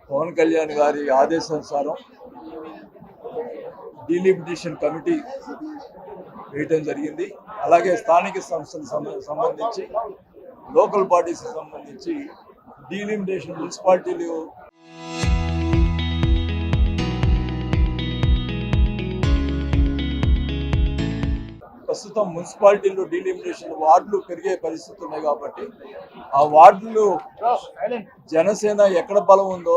పవన్ కళ్యాణ్ గారి ఆదేశానుసారం delimitation committee వేయటం జరిగింది. అలాగే స్థానిక సంస్థలకు సంబంధించి లోకల్ బాడీస్కి సంబంధించి డీలిమిటేషన్ మున్సిపాలిటీలు ప్రస్తుతం మున్సిపాలిటీల్లో డీలిమిటేషన్ వార్డులు పెరిగే పరిస్థితి ఉన్నాయి కాబట్టి ఆ వార్డులు జనసేన ఎక్కడ బలం ఉందో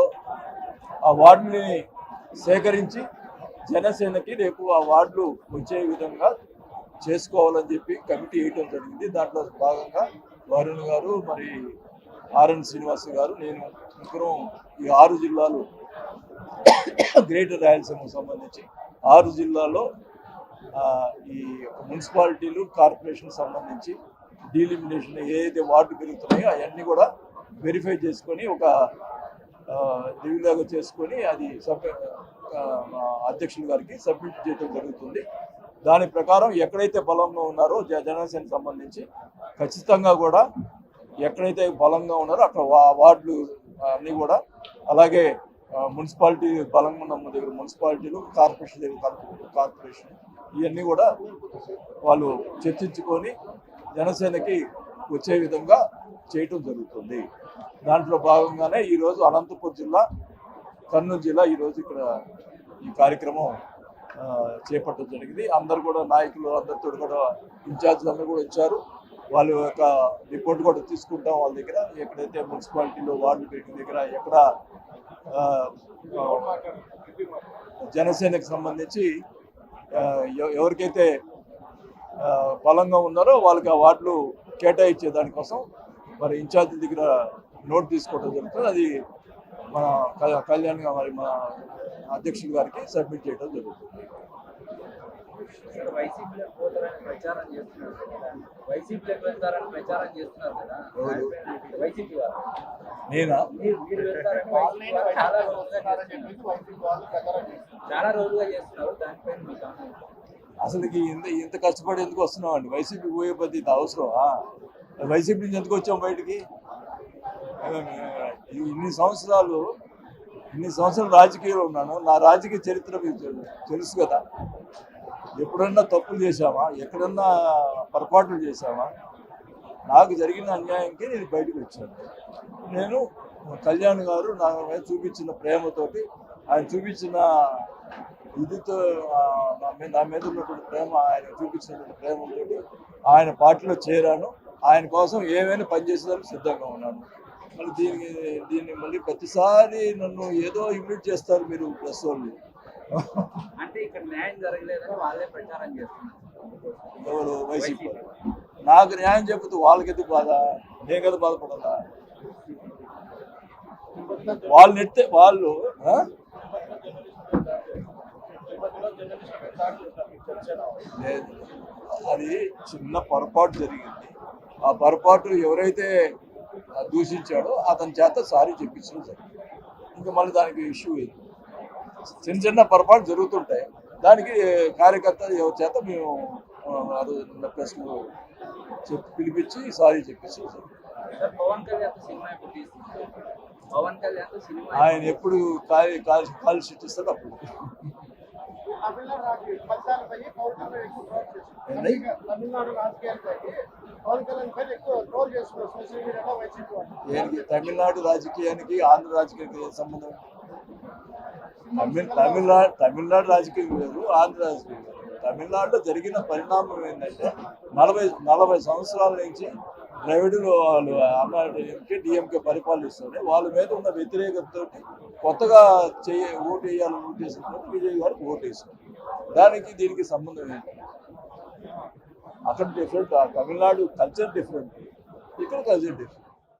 ఆ వార్డుని సేకరించి జనసేనకి రేపు ఆ వార్డులు వచ్చే విధంగా చేసుకోవాలని చెప్పి కమిటీ వేయటం జరిగింది. దాంట్లో భాగంగా వరుణ్ గారు, మరి ఆర్ఎన్ శ్రీనివాస్ గారు, నేను ముగ్గురం ఈ 6 జిల్లాలు గ్రేటర్ రాయలసీమకు సంబంధించి 6 జిల్లాల్లో ఈ మున్సిపాలిటీలు కార్పొరేషన్ సంబంధించి డీలిమినేషన్ ఏదైతే వార్డు పెరుగుతున్నాయో అవన్నీ కూడా వెరిఫై చేసుకొని ఒక రివ్యూలాగా చేసుకొని అది అధ్యక్షుల గారికి సబ్మిట్ చేయడం జరుగుతుంది. దాని ప్రకారం ఎక్కడైతే బలంగా ఉన్నారో జనసేన సంబంధించి ఖచ్చితంగా కూడా ఎక్కడైతే బలంగా ఉన్నారో అక్కడ వార్డులు అన్నీ కూడా, అలాగే మున్సిపాలిటీ బలంగా ఉన్న దగ్గర మున్సిపాలిటీలు, కార్పొరేషన్ దగ్గర కార్పొరేషన్, ఇవన్నీ కూడా వాళ్ళు చర్చించుకొని జనసేనకి వచ్చే విధంగా చేయటం జరుగుతుంది. దాంట్లో భాగంగానే ఈరోజు అనంతపురం జిల్లా, కర్నూలు జిల్లా ఈరోజు ఇక్కడ ఈ కార్యక్రమం చేపట్టడం జరిగింది. అందరు కూడా నాయకులు అందరితో కూడా ఇన్ఛార్జ్లు అందరూ కూడా వచ్చారు. వాళ్ళ యొక్క రిపోర్ట్ కూడా తీసుకుంటాం వాళ్ళ దగ్గర. ఎక్కడైతే మున్సిపాలిటీలో వార్డు పెరిగిన దగ్గర ఎక్కడ జనసేనకు సంబంధించి ఎవరికైతే బలంగా ఉన్నారో వాళ్ళకి ఆ వార్డులు కేటాయించే దానికోసం మరి ఇన్ఛార్జీల దగ్గర నోట్ తీసుకోవడం జరుగుతుంది. అది మన కళ్యాణ్ మరి మన అధ్యక్షుల గారికి సబ్మిట్ చేయడం జరుగుతుంది. నేనా? అసలుకి ఇంత కష్టపడి ఎందుకు వస్తున్నాం అండి? వైసీపీ పోయే పద్ధతి అవసరమా? వైసీపీ నుంచి ఎందుకు వచ్చాం బయటికి? ఇన్ని సంవత్సరాలు రాజకీయాలు ఉన్నాను. నా రాజకీయ చరిత్ర తెలుసు కదా. ఎప్పుడన్నా తప్పులు చేశామా? ఎక్కడన్నా పొరపాట్లు చేశామా? నాకు జరిగిన అన్యాయంకి నేను బయటకు వచ్చాను. నేను కళ్యాణ్ గారు నా మీద చూపించిన ప్రేమతోటి, ఆయన చూపించిన ఇదితో, నా మీద ఉన్నటువంటి ప్రేమ, ఆయన చూపించినటువంటి ప్రేమతోటి ఆయన పార్టీలో చేరాను. ఆయన కోసం ఏమైనా పనిచేసేదానికి సిద్ధంగా ఉన్నాను. మళ్ళీ దీన్ని మళ్ళీ ప్రతిసారి నన్ను ఏదో ఇమిడిట్ చేస్తారు మీరు ప్రెస్ వాళ్ళు. అంటే ఇక్కడ న్యాయం జరగలేదని వాళ్ళే ప్రచారం చేస్తున్నారు. ఎవరు? వైసీపీ. నాకు న్యాయం చెబుతూ వాళ్ళకి ఎందుకు బాధ? నేను కదా బాధపడాలా? వాళ్ళు నెట్టే వాళ్ళు లేదు, అది చిన్న పొరపాటు జరిగింది. ఆ పొరపాటు ఎవరైతే దూషించాడో అతని చేత సారీ చెప్పించడం జరిగింది. ఇంకా మళ్ళీ దానికి ఇష్యూ ఇది. చిన్న పొరపాటు జరుగుతుంటాయి. దానికి కార్యకర్తలు ఎవరి చేత మేము ప్రెస్లో పిలిపించి సారీ చెప్పించి ఆయన ఎప్పుడు కాల్ షీట్ ఇస్తాడు అప్పుడు. తమిళనాడు రాజకీయానికి ఆంధ్ర రాజకీయానికి సంబంధం? తమిళనాడు రాజకీయం వేరు, ఆంధ్ర రాజకీయం వేరు. తమిళనాడులో జరిగిన పరిణామం ఏంటంటే 40 సంవత్సరాల నుంచి ద్రవిడులు వాళ్ళు డిఎంకే పరిపాలిస్తుంటే వాళ్ళ మీద ఉన్న వ్యతిరేకతతో కొత్తగా ఓటు వేయాలని విజయ్ గారికి ఓటు వేసారు. దానికి దీనికి సంబంధం ఏంటి? అక్కడ డిఫరెంట్, తమిళనాడు కల్చర్ డిఫరెంట్, ఇక్కడ కల్చర్ డిఫరెంట్.